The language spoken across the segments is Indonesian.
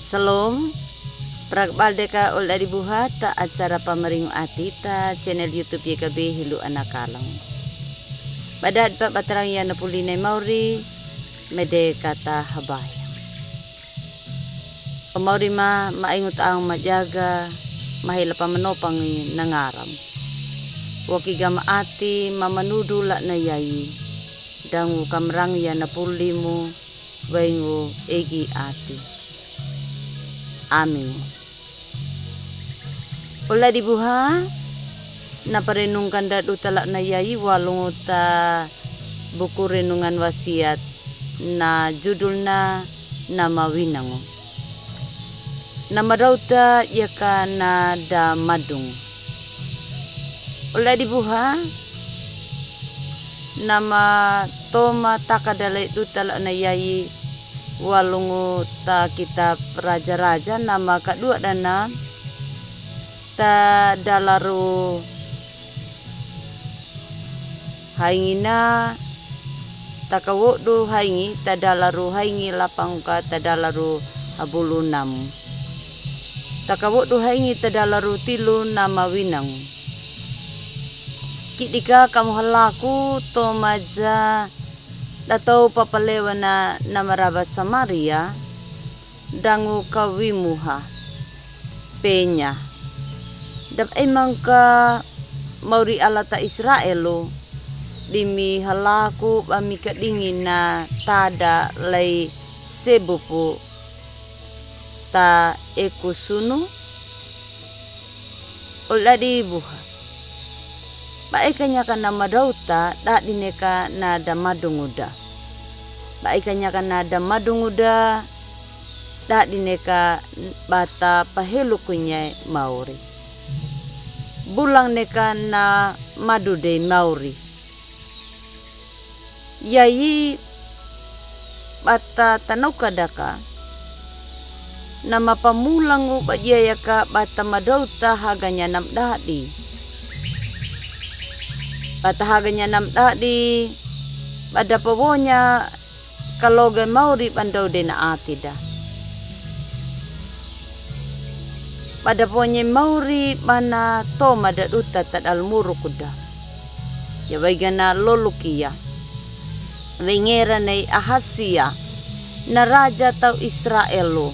Salom, pragbaldeka ol dari buhata acara pameringo atita channel YouTube YKB Hilu Anakalang. Badad pa baterang yan na pulinay mauri mede kata habaya. Pamauri maingot ang majaga mahila pamanopang nangaram. Wakiga maati mamanudula na yayi dangu kamrang yan na pulimu baingo egi ati. Amin. Ula di buha na parenungkan dadu talak na yayi walung ta buku renungan wasiat na judulna nama winango. Nama dauta yaka na da madung. Ula di buha nama toma takadalai du talak na yayi walungu ta kitab raja-raja nama kedua dana ta dalaru haingina takawodu haingi ta dalaru haingi lapangka ta dalaru habulunam takawodu haingi ta dalaru tilu nama winang kitika kamu halaku tomaja datau papalewa na namaraba Samaria dangu kawimuha penya dap emang ka mauri alata Israelo dimi halaku bami kadingin na tada lay sebupu ta ekusunu uladi buha baikanya kan nama dauta dak dineka nada madunguda baikanya kan nada madunguda dak dineka bata pahelukunya mauri bulang neka na madude mauri yayi bata tanauka daka nama pamulangu bajayaka bata madauta haganya nam dadi patahaganya nam tadi pada pawonya kalau ge mauri pandau dena atida pada pawonya mauri mana toma da duta tadal murukuda ya baigana lolukia wengera nei Ahasia na raja tau Israelo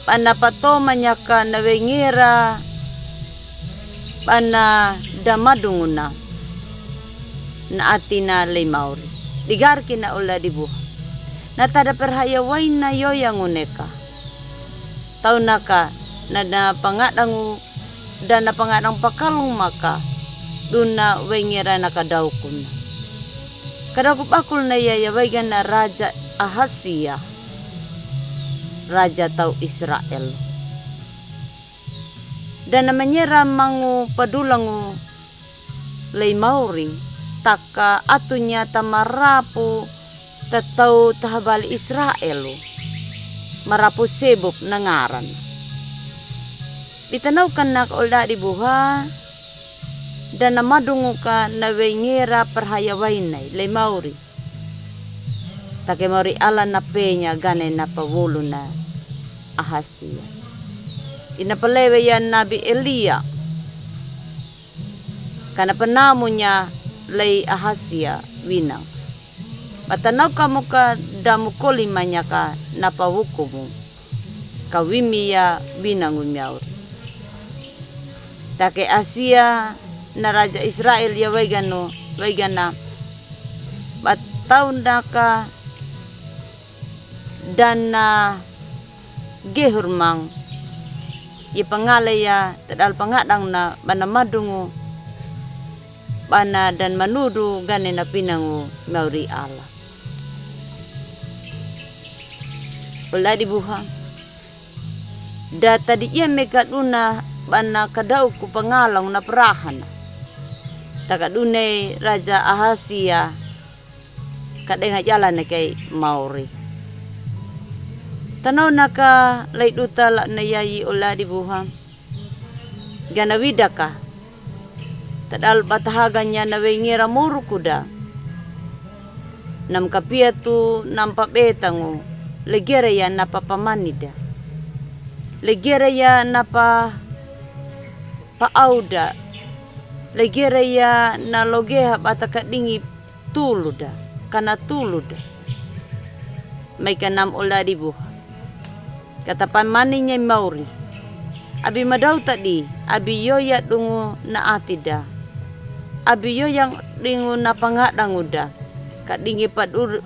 pana patoma nyaka na wengera pana damadunguna na atina limauri digarki na ula dibuha na tada perhayaway na yoyanguneka tau naka na pangadangu dan na pangadang pakalung maka duna wengera na kadaukuna kadakupakul na yayaway na raja Ahasia raja tau Israel dan namanya mangu padulangu lay mauri taka atunya tamarapu tatau tahabal Israel marapu sebub nangaran ditanaukan nak olda dibuha dan namadungu ka nawengera perhayawainay lay mauri take mauri ala na penya gane na pawulu na Ahasia inapalewe yan Nabi Elia kana penamunya lay Ahasia winang matanaw kamu ka damukoli manya ka napawukumu kawimiya winang umyaur take Asia na raja Israel ya waigana bataw na ka dan na gehurmang ipangalaya tadal pangadang na banamadungu bana dan manudu gane na pinangu mauri Allah ula dibuha data di iya megaduna bana kadau ku pangalang na perahan takadune raja Ahasia kadenga jalan na kay mauri tanaw naka lay duta la na yayi ula dibuha ganawida ka tadal batahaganya na wengira murukuda nam kapiatu nam pabetango legere ya napa pamanida, legere ya napa paauda, legere ya na logeha bataka dingi tuluda, kana tuluda. May kanam uladi buha. Kata pamaninya mauri. Abi madau tadi, abi yoya dungu na atida. Abi yoyang dingu na pangadanguda. Kadingi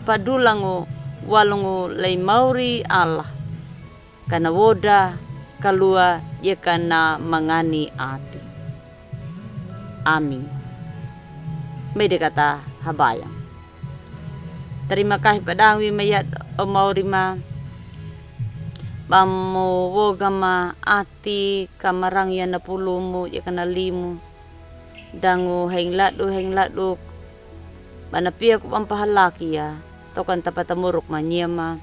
padulangu walungu lay mauri Allah. Kana woda kalua ye kana mangani ati. Amin. May kata habayang. Terima kasih padang wi mayat o mauri ma. Bamu wogama ati kamarang ya na pulumu ya kana limu dangu heng ladu banapia ko pampahalaki ya tokan tapatamuruk manyema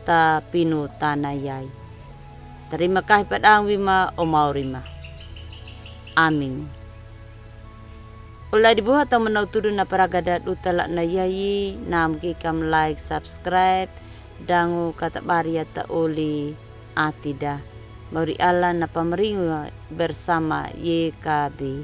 ta pinu tanayay. Terima kasih padang wima o maurima. Amin. Ulay dibuhat ang manautudo na paragadat utala na yayi nam kikam like subscribe dangu katabaria ta uli atida mauri Allah na pameringo bersama YKB.